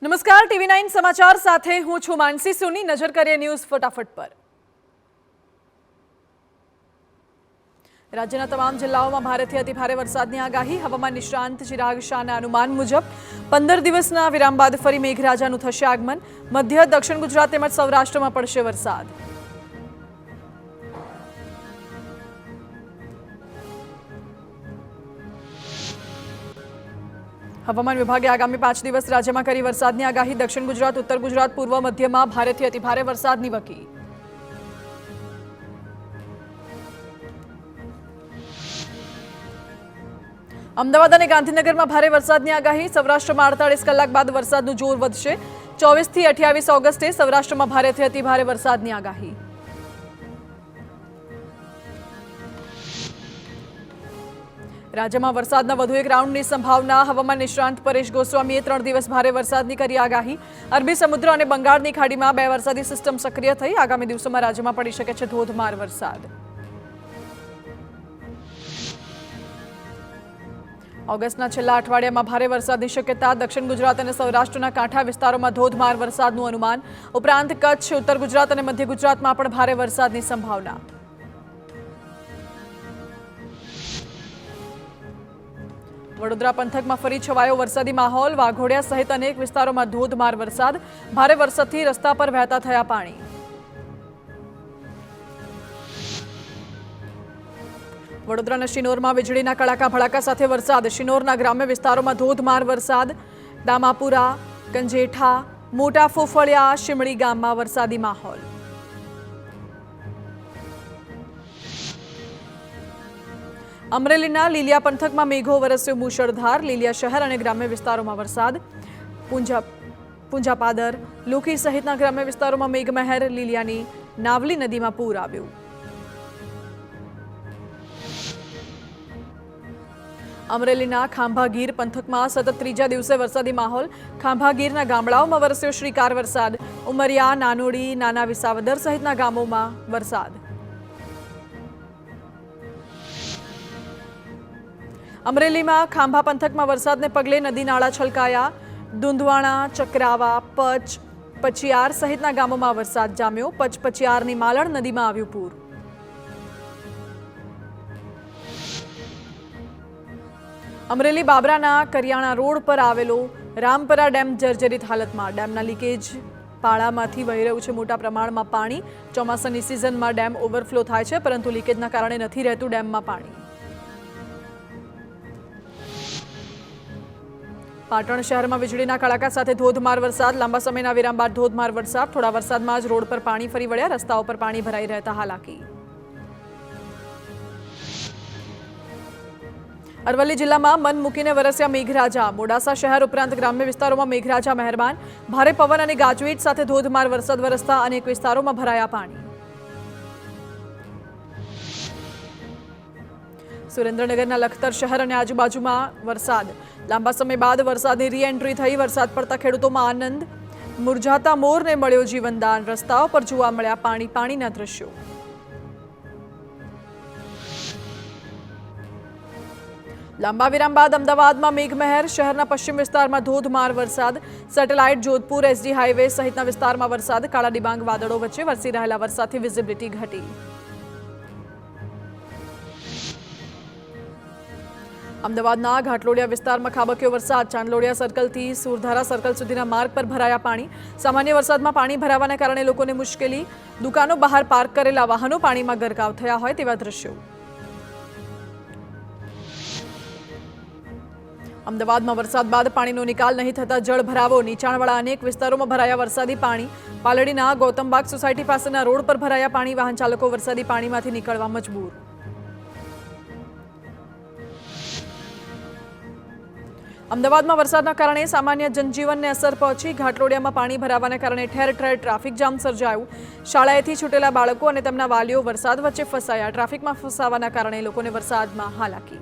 નમસ્કાર, TV9 સમાચાર સાથે હું છું માનસી સોની। નજર કરીએ ન્યૂઝ ફટાફટ પર। રાજ્યના તમામ જિલ્લાઓમાં ભારેથી અતિ ભારે વરસાદની આગાહી। હવામાન નિષ્ણાંત ચિરાગ શાહના અનુમાન મુજબ 15 દિવસના વિરામ બાદ ફરી મેઘરાજાનું થશે આગમન। મધ્ય દક્ષિણ ગુજરાત તેમજ સૌરાષ્ટ્રમાં પડશે વરસાદ। હવામાન વિભાગે આગામી 5 દિવસ રાજ્યમાં કરી વરસાદની આગાહી। દક્ષિણ ગુજરાત, ઉત્તર ગુજરાત, પૂર્વ મધ્યમાં ભારેથી અતિ ભારે વરસાદની વકી। અમદાવાદ અને ગાંધીનગરમાં ભારે વરસાદની આગાહી। સૌરાષ્ટ્રમાં 48 કલાક બાદ વરસાદનું જોર વધશે। 24 થી 28 ઓગસ્ટે સૌરાષ્ટ્રમાં ભારેથી અતિ ભારે વરસાદની આગાહી। રાજ્યમાં વરસાદના વધુ એક રાઉન્ડની સંભાવના। હવામાન નિષ્ણાંત પરેશ ગોસ્વામીએ 3 દિવસ ભારે વરસાદની કરી આગાહી। અરબી સમુદ્ર અને બંગાળની ખાડીમાં 2 વરસાદી સિસ્ટમ સક્રિય થઈ। આગામી દિવસોમાં રાજ્યમાં પડી શકે છે ધોધમાર વરસાદ। ઓગસ્ટના છેલ્લા અઠવાડિયામાં ભારે વરસાદની શક્યતા। દક્ષિણ ગુજરાત અને સૌરાષ્ટ્રના કાંઠા વિસ્તારોમાં ધોધમાર વરસાદનું અનુમાન। ઉપરાંત કચ્છ, ઉત્તર ગુજરાત અને મધ્ય ગુજરાતમાં પણ ભારે વરસાદની સંભાવના। વડોદરા પંથકમાં ફરી છવાયો વરસાદી માહોલ। વાઘોડિયા સહિત અનેક વિસ્તારોમાં ધોધમાર વરસાદ। ભારે વરસાદથી રસ્તા પર વહેતા થયા પાણી। વડોદરાના શિનોરમાં વીજળીના કડાકા ભડાકા સાથે વરસાદ। શિનોરના ગ્રામ્ય વિસ્તારોમાં ધોધમાર વરસાદ। દામાપુરા, કંજેઠા, મોટા ફોફળિયા, શિમળી ગામમાં વરસાદી માહોલ। અમરેલીના લીલિયા પંથકમાં મેઘો વરસ્યો મૂશળધાર। લીલિયા શહેર અને ગ્રામ્ય વિસ્તારોમાં વરસાદ। પુંજાપાદર, લોકી સહિતના ગ્રામ્ય વિસ્તારોમાં મેઘમહેર। લીલિયાની નાવલી નદીમાં પૂર આવ્યું। અમરેલીના ખાંભાગીર પંથકમાં સતત ત્રીજા દિવસે વરસાદી માહોલ। ખાંભાગીરના ગામડાઓમાં વરસ્યો શ્રીકાર વરસાદ। ઉમરિયા, નાનોડી, નાના વિસાવદર સહિતના ગામોમાં વરસાદ। અમરેલીમાં ખાંભા પંથકમાં વરસાદને પગલે નદી નાળા છલકાયા। દુંધવાણા, ચક્રાવા, પચ, પચિયાર સહિતના ગામોમાં વરસાદ જામ્યો। પચિયારની માલણ નદીમાં આવ્યું પૂર। અમરેલી બાબરાના કરિયાણા રોડ પર આવેલો રામપરા ડેમ જર્જરિત હાલતમાં। ડેમના લીકેજ પાળામાંથી વહી રહ્યું છે મોટા પ્રમાણમાં પાણી। ચોમાસાની સિઝનમાં ડેમ ઓવરફ્લો થાય છે, પરંતુ લીકેજના કારણે નથી રહેતું ડેમમાં પાણી। પાટણ શહેરમાં વીજળીના કડાકા સાથે ધોધમાર વરસાદ। લાંબા સમયના વિરામ બાદ ધોધમાર વરસાદ। થોડા વરસાદમાં જ રોડ પર પાણી ફરી વળ્યા। રસ્તાઓ પર પાણી ભરાઈ રહેતા હાલાકી। અરવલ્લી જિલ્લામાં મન મૂકીને વરસ્યા મેઘરાજા। મોડાસા શહેર ઉપરાંત ગ્રામ્ય વિસ્તારોમાં મેઘરાજા મહેરબાન। ભારે પવન અને ગાજવીજ સાથે ધોધમાર વરસાદ વરસતા અનેક વિસ્તારોમાં ભરાયા પાણી। સુરેન્દ્રનગરના લખતર શહેર અને આજુબાજુમાં વરસાદ। લાંબા સમય બાદ વરસાદની રી એન્ટ્રી થઈ। વરસાદ પડતા ખેડૂતોમાં આનંદ। મુરઝાતા મોરને મળ્યો જીવનદાન। રસ્તાઓ પર જોવા મળ્યા પાણીના દ્રશ્યો। લાંબા વિરામ બાદ અમદાવાદમાં મેઘમહેર। શહેરના પશ્ચિમ વિસ્તારમાં ધોધમાર વરસાદ। સેટેલાઇટ, જોધપુર, એસજી હાઈવે સહિતના વિસ્તારમાં વરસાદ। કાળા ડિબાંગ વાદળો વચ્ચે વરસી રહેલા વરસાદથી વિઝિબિલિટી ઘટી। અમદાવાદના ઘાટલોડિયા વિસ્તારમાં ખાબક્યો વરસાદ। ચાંદલોડિયા સર્કલથી સુરધારા સર્કલ સુધીના માર્ગ પર ભરાયા પાણી। સામાન્ય વરસાદમાં પાણી ભરાવાના કારણે લોકોને મુશ્કેલી। દુકાનો બહાર પાર્ક કરેલા વાહનો પાણીમાં ગરકાવ થયા હોય તેવા દ્રશ્યો। અમદાવાદમાં વરસાદ બાદ પાણીનો નિકાલ નહીં થતા જળ ભરાવો। નીચાણવાળા અનેક વિસ્તારોમાં ભરાયા વરસાદી પાણી। પાલડીના ગૌતમબાગ સોસાયટી પાસેના રોડ પર ભરાયા પાણી। વાહન ચાલકો વરસાદી પાણીમાંથી નીકળવા મજબૂર। અમદાવાદમાં વરસાદના કારણે સામાન્ય જનજીવનને અસર પહોંચી। ઘાટલોડિયામાં પાણી ભરાવાના કારણે ઠેર ઠેર ટ્રાફિક જામ સર્જાયું। શાળાએથી છૂટેલા બાળકો અને તેમના વાલીઓ વરસાદ વચ્ચે ફસાયા। ટ્રાફિકમાં ફસાવાના કારણે લોકોને વરસાદમાં હાલાકી।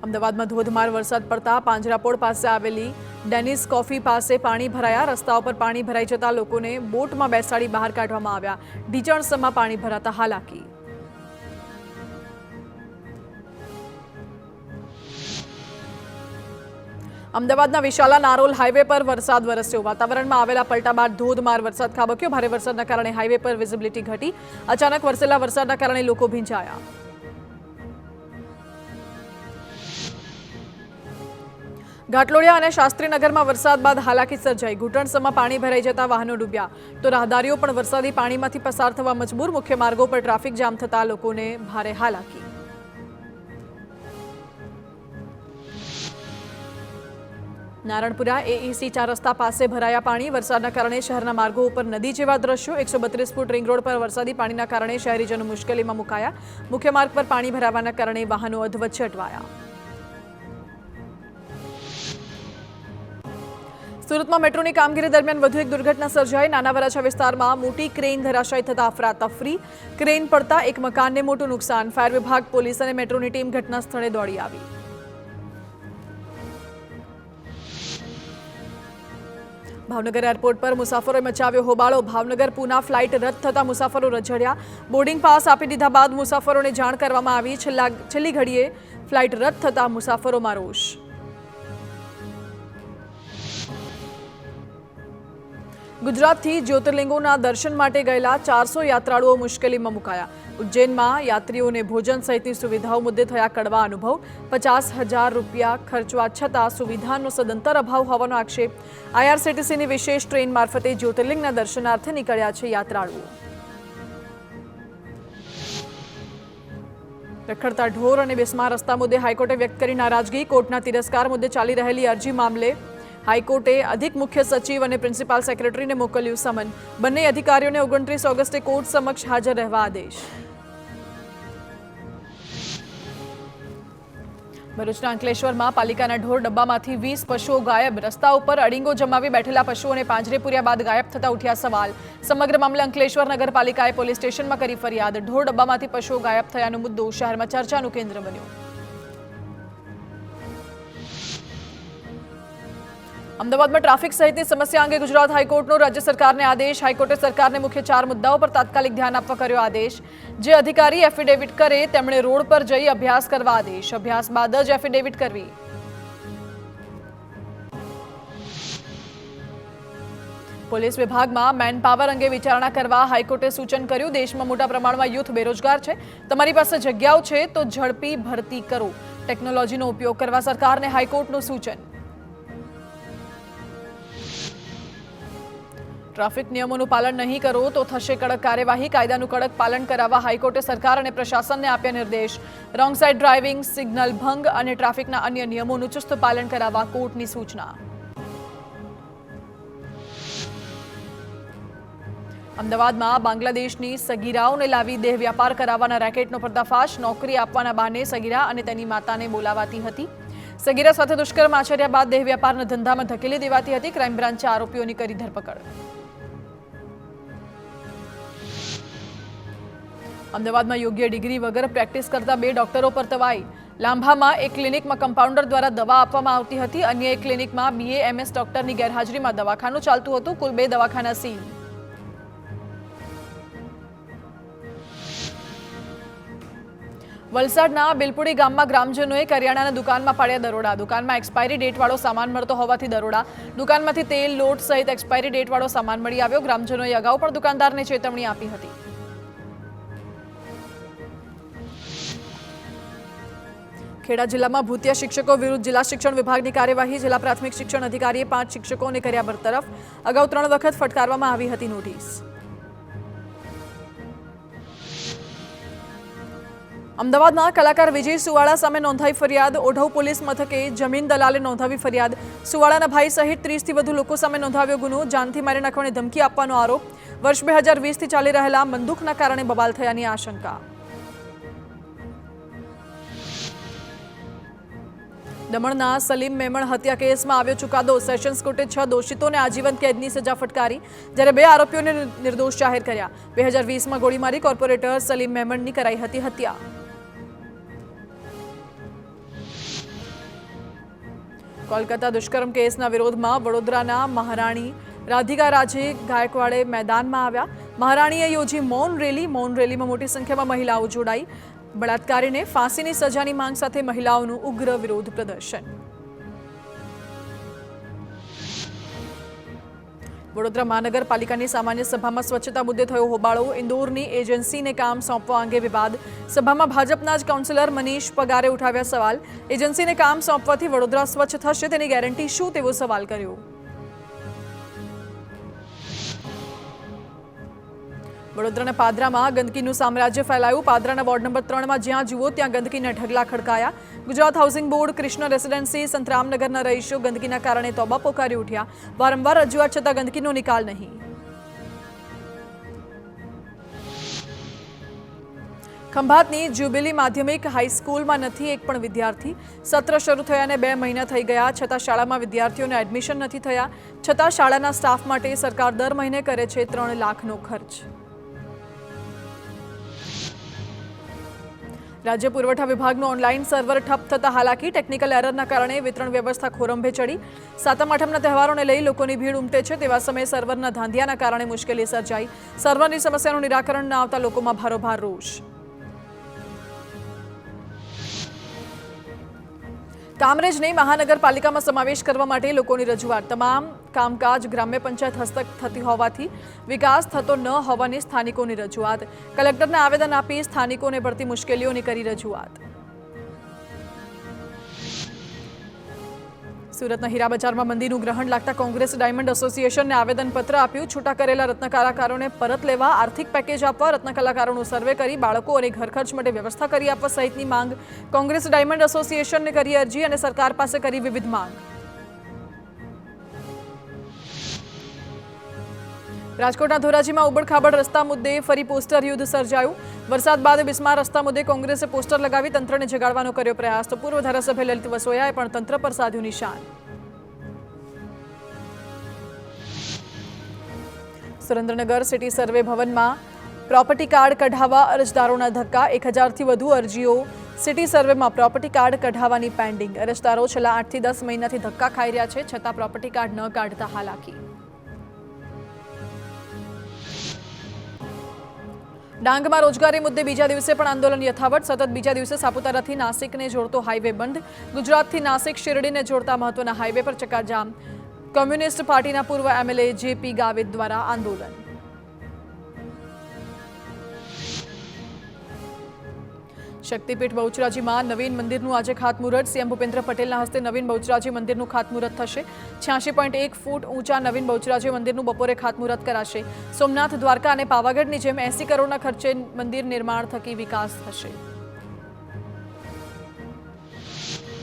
અમદાવાદમાં ધોધમાર વરસાદ પડતા પાંજરાપોળ પાસે આવેલી ડેનિસ કોફી પાસે પાણી ભરાયા। રસ્તાઓ પર પાણી ભરાઈ જતા લોકોને બોટમાં બેસાડી બહાર કાઢવામાં આવ્યા। ઢીચણસમાં પાણી ભરાતા હાલાકી। અમદાવાદના વિશાલા નારોલ હાઈવે પર વરસાદ વરસ્યો. વાતાવરણમાં આવેલા પલટા બાદ ધોધમાર વરસાદ ખાબક્યો. ભારે વરસાદના કારણે હાઈવે પર વિઝિબિલિટી ઘટી. અચાનક વરસેલા વરસાદના કારણે લોકો ભીંજાયા. ઘાટલોડિયા અને શાસ્ત્રીનગરમાં વરસાદ બાદ હાલાકી સર્જાઈ. ઘૂંટણસમાં પાણી ભરાઈ જતા વાહનો ડૂબ્યા તો રાહદારીઓ પણ વરસાદી પાણીમાંથી પસાર થવા મજબૂર. મુખ્ય માર્ગો પર ટ્રાફિક જામ થતા લોકોને ભારે હાલાકી. નારણપુરા એઈસી 4 રસ્તા પાસે ભરાયા પાણી. વરસાદના કારણે શહેરના માર્ગો ઉપર નદી જેવા દ્રશ્યો. 132 ફૂટ રિંગ રોડ પર વરસાદી પાણીના કારણે શહેરીજનો મુશ્કેલીમાં મુકાયા. મુખ્ય માર્ગ પર પાણી ભરાવાના કારણે વાહનો અધવચ્ચે અટવાયા. સુરતમાં મેટ્રોની કામગીરી દરમિયાન વધુ એક દુર્ઘટના સર્જાઈ. નાના વરાછા વિસ્તારમાં મોટી ક્રેન ધરાશાયી થતા અફરાતફરી. ક્રેન પડતા એક મકાનને મોટું નુકસાન. ફાયર વિભાગ, પોલીસ અને મેટ્રોની ટીમ ઘટના સ્થળે દોડી આવી. ભાવનગર એરપોર્ટ પર મુસાફરોએ મચાવ્યો હોબાળો. ભાવનગર પૂના ફ્લાઇટ રદ થતા મુસાફરો રઝળ્યા. બોર્ડિંગ પાસ આપી દીધા બાદ મુસાફરોને જાણ કરવામાં આવી. છેલ્લી ઘડીએ ફ્લાઇટ રદ થતા મુસાફરોમાં રોષ. ગુજરાતથી જ્યોતિર્લિંગોના દર્શન માટે ગયેલા 400 યાત્રાળુઓ મુશ્કેલીમાં મુકાયા. ઉજ્જૈનમાં યાત્રીઓને ભોજન સહિતની સુવિધાઓ મુદ્દે થયા કડવા અનુભવ. 50,000 રૂપિયા ખર્ચવા છતાં સુવિધાનો સદંતર અભાવ હોવાનો આક્ષેપ. આઈઆરસીટીસીની વિશેષ ટ્રેન મારફતે જ્યોતિર્લિંગના દર્શનાર્થે નીકળ્યા છે યાત્રાળુઓ. રખડતા ઢોર અને બિસ્માર રસ્તા મુદ્દે હાઈકોર્ટે વ્યક્ત કરી નારાજગી. કોર્ટના તિરસ્કાર મુદ્દે ચાલી રહેલી અરજી મામલે હાઈકોર્ટે અધિક મુખ્ય સચિવ અને પ્રિન્સિપાલ સેક્રેટરીને મોકલ્યું સમન. બંને અધિકારીઓને 29 ઓગસ્ટે કોર્ટ સમક્ષ હાજર રહેવા આદેશ. ભરૂચના અંકલેશ્વરમાં પાલિકાના ઢોર ડબ્બામાંથી 20 પશુઓ ગાયબ. રસ્તા ઉપર અડીંગો જમાવી બેઠેલા પશુઓને પાંજરે પૂર્યા બાદ ગાયબ થતા ઉઠ્યા સવાલ. સમગ્ર મામલે અંકલેશ્વર નગરપાલિકાએ પોલીસ સ્ટેશનમાં કરી ફરિયાદ. ઢોર ડબ્બામાંથી પશુઓ ગાયબ થયાનો મુદ્દો શહેરમાં ચર્ચાનું કેન્દ્ર બન્યો. અમદાવાદમાં ટ્રાફિક સહિતની સમસ્યા અંગે ગુજરાત હાઈકોર્ટનો રાજ્ય સરકારને આદેશ. હાઈકોર્ટે સરકારને મુખ્ય 4 મુદ્દાઓ પર તાત્કાલિક ધ્યાન આપવા કર્યો આદેશ. જે અધિકારી એફિડેવિટ કરે તેમણે રોડ પર જઈ અભ્યાસ કરવા આદેશ. અભ્યાસ બાદ જ એફિડેવિટ કરવી. પોલીસ વિભાગમાં મેનપાવર અંગે વિચારણા કરવા હાઈકોર્ટે સૂચન કર્યું. દેશમાં મોટા પ્રમાણમાં યુથ બેરોજગાર છે. તમારી પાસે જગ્યાઓ છે તો ઝડપી ભરતી કરો. ટેકનોલોજીનો ઉપયોગ કરવા સરકારને હાઈકોર્ટનું સૂચન. ટ્રાફિક નિયમોનું પાલન નહીં કરો તો થશે કડક કાર્યવાહી. કાયદાનું કડક પાલન કરાવવા હાઈકોર્ટે સરકાર અને પ્રશાસનને આપ્યા નિર્દેશ. રોંગ સાઇડ ડ્રાઇવિંગ, સિગ્નલ ભંગ અને ટ્રાફિકના અન્ય નિયમોનું ચુસ્ત પાલન કરાવવા કોર્ટની સૂચના. અમદાવાદમાં બાંગ્લાદેશની સગીરાઓને લાવી દેહ વ્યાપાર કરાવવાના રેકેટનો પર્દાફાશ. નોકરી આપવાના બહાને સગીરા અને તેની માતાને બોલાવાતી હતી. સગીરા સાથે દુષ્કર્મ આચર્યા બાદ દેહ વ્યાપારના ધંધામાં ધકેલી દેવાતી હતી. ક્રાઇમ બ્રાન્ચે આરોપીઓની કરી ધરપકડ. અમદાવાદમાં યોગ્ય ડિગ્રી વગર પ્રેક્ટિસ કરતા 2 ડોક્ટરો પર તવાઈ. લાંભામાં એક ક્લિનિકમાં કમ્પાઉન્ડર દ્વારા દવા આપવામાં આવતી હતી. અન્ય એક ક્લિનિકમાં BAMS ડોક્ટરની ગેરહાજરીમાં દવાખાનું ચાલતું હતું. કુલ 2 દવાખાના સીલ. વલસાડના બિલપુડી ગામમાં ગ્રામજનોએ કરિયાણાના દુકાનમાં પાડ્યા દરોડા. દુકાનમાં એક્સપાયરી ડેટવાળો સામાન મળતો હોવાથી દરોડા. દુકાનમાંથી તેલ, લોટ સહિત એક્સપાયરી ડેટવાળો સામાન મળી આવ્યો. ગ્રામજનોએ અગાઉ પણ દુકાનદારને ચેતવણી આપી હતી. ખેડા જિલ્લામાં ભૂતિયા શિક્ષકો વિરુદ્ધ જિલ્લા શિક્ષણ વિભાગની કાર્યવાહી. જિલ્લા પ્રાથમિક શિક્ષણ અધિકારીએ 5 શિક્ષકોને કર્યા બરતરફ. અગાઉ 3 વખત ફટકારવામાં આવી હતી નોટિસ. અમદાવાદના કલાકાર વિજય સુવાળા સામે નોંધાઈ ફરિયાદ. ઓઢવ પોલીસ મથકે જમીન દલાલે નોંધાવી ફરિયાદ. સુવાળાના ભાઈ સહિત 30થી વધુ લોકો સામે નોંધાવ્યો ગુનો. જાનથી મારી નાખવાની ધમકી આપવાનો આરોપ. વર્ષ 2020થી ચાલી રહેલા બંદૂકના કારણે બબાલ થયાની આશંકા. દમણના સલીમ મેમણ હત્યા કેસમાં આવ્યો ચુકાદો. સેશન્સ કોર્ટે 6 દોષિતોને આજીવન કેદની સજા ફટકારી, જ્યારે 2 આરોપીઓને નિર્દોષ જાહેર કર્યા. 2020માં ગોળીમારી કોર્પોરેટર સલીમ મેમણની કરાઈ હતી હત્યા. કોલકાતા દુષ્કર્મ કેસના વિરોધમાં વડોદરાના મહારાણી રાધિકા રાજે ગાયકવાડે મેદાનમાં આવ્યા. મહારાણીએ યોજી મૌન રેલી. મૌન રેલીમાં મોટી સંખ્યામાં મહિલાઓ જોડાઈ. બળાત્કારીને ફાંસીની સજાની માંગ સાથે મહિલાઓનું ઉગ્ર વિરોધ પ્રદર્શન. વડોદરા મહાનગરપાલિકાની સામાન્ય સભામાં સ્વચ્છતા મુદ્દે થયો હોબાળો. ઇન્દોરની એજન્સીને કામ સોંપવા અંગે વિવાદ. સભામાં ભાજપના જ કાઉન્સિલર મનીષ પગારે ઉઠાવ્યા સવાલ. એજન્સીને કામ સોંપવાથી વડોદરા સ્વચ્છ થશે તેની ગેરંટી શું તેવો સવાલ કર્યો. વડોદરાના પાદરામાં ગંદકીનું સામ્રાજ્ય ફેલાયું. પાદરાના વોર્ડ નંબર 3માં જ્યાં જુઓ ત્યાં ગંદકીના ઢગલા ખડકાયા. Gujarat housing board, Krishna residency, સંતરામનગરના રહીશો ગંદકીના કારણે તોબા પોકારી ઉઠ્યા. વારંવાર રજૂઆત છતાં ગંદકીનો નિકાલ નહીં. ખંભાતની જ્યુબિલી માધ્યમિક હાઈસ્કૂલમાં નથી એક પણ વિદ્યાર્થી. સત્ર શરૂ થયાને 2 મહિના થઈ ગયા છતાં શાળામાં વિદ્યાર્થીઓને એડમિશન નથી થયા. છતાં શાળાના સ્ટાફ માટે સરકાર દર મહિને કરે છે 3 લાખનો ખર્ચ. રાજ્ય પુરવઠા વિભાગનું ઓનલાઈન સર્વર ઠપ થતા હાલાકી. ટેકનિકલ એરરના કારણે વિતરણ વ્યવસ્થા ખોરંભે ચડી. સાતમ આઠમના તહેવારોને લઈ લોકોની ભીડ ઉમટે છે. તેવા સમયે સર્વરના ધાંધિયાના કારણે મુશ્કેલી સર્જાઈ. સર્વરની સમસ્યાનું નિરાકરણ ન આવતા લોકોમાં ભારોભાર રોષ. કામરેજને મહાનગરપાલિકામાં સમાવેશ કરવા માટે લોકોની રજૂઆત. તમામ કામકાજ ગ્રામ્ય પંચાયત હસ્તક થતી હોવાથી વિકાસ થતો ન હોવાની સ્થાનિકોની રજૂઆત. કલેક્ટરને આવેદન આપી સ્થાનિકોને પડતી મુશ્કેલીઓની કરી રજૂઆત. સુરતના હીરા બજારમાં મંદીનું ગ્રહણ લાગતા કોંગ્રેસ ડાયમંડ એસોસિએશનને આવેદનપત્ર આપ્યું. છૂટા કરેલા રત્નકલાકારોને પરત લેવા, આર્થિક પેકેજ આપવા, રત્નકલાકારોનું સર્વે કરી બાળકો અને ઘર ખર્ચ માટે વ્યવસ્થા કરી આપવા સહિતની માંગ. કોંગ્રેસ ડાયમંડ એસોસિએશનને કરી અરજી અને સરકાર પાસે કરી વિવિધ માંગ. રાજકોટના ધોરાજીમાં ઉબડખાબડ રસ્તા મુદ્દે ફરી પોસ્ટર યુદ્ધ સર્જાયું. વરસાદ બાદ બિસ્માર રસ્તા મુદ્દે કોંગ્રેસે પોસ્ટર લગાવી તંત્રને જગાડવાનો કર્યો પ્રયાસ. તો પૂર્વ ધારાસભ્ય લલિત વસોયાએ પણ તંત્ર પર સાધ્યું નિશાન. સુરેન્દ્રનગર સિટી સર્વે ભવનમાં પ્રોપર્ટી કાર્ડ કઢાવવા અરજદારોના ધક્કા. 1000થી વધુ અરજીઓ સિટી સર્વેમાં પ્રોપર્ટી કાર્ડ કઢાવવાની પેન્ડિંગ. અરજદારો છેલ્લા 8 થી 10 મહિનાથી ધક્કા ખાઈ રહ્યા છે, છતાં પ્રોપર્ટી કાર્ડ ન કાઢતા હાલાકી. ડાંગમાં રોજગારી મુદ્દે બીજા દિવસે પણ આંદોલન યથાવત. સતત બીજા દિવસે સાપુતારાથી નાસિકને જોડતો હાઈવે બંધ. ગુજરાતથી નાસિક શિરડીને જોડતા મહત્વના હાઈવે પર ચક્કાજામ. કોમ્યુનિસ્ટ પાર્ટીના પૂર્વ એમએલએ જેપી ગાવિત દ્વારા આંદોલન. શક્તિપીઠ બહુચરાજીમાં નવીન મંદિરનું આજે ખાતમુહૂર્ત. સીએમ ભૂપેન્દ્ર પટેલના હસ્તે નવીન બહુચરાજી મંદિરનું ખાતમુહૂર્ત થશે. 86.1 ફૂટ ઊંચા નવીન બહુચરાજી મંદિરનું બપોરે ખાતમુહૂર્ત કરાશે. સોમનાથ, દ્વારકા અને પાવાગઢની જેમ 80 કરોડના ખર્ચે મંદિર નિર્માણ થકી વિકાસ થશે.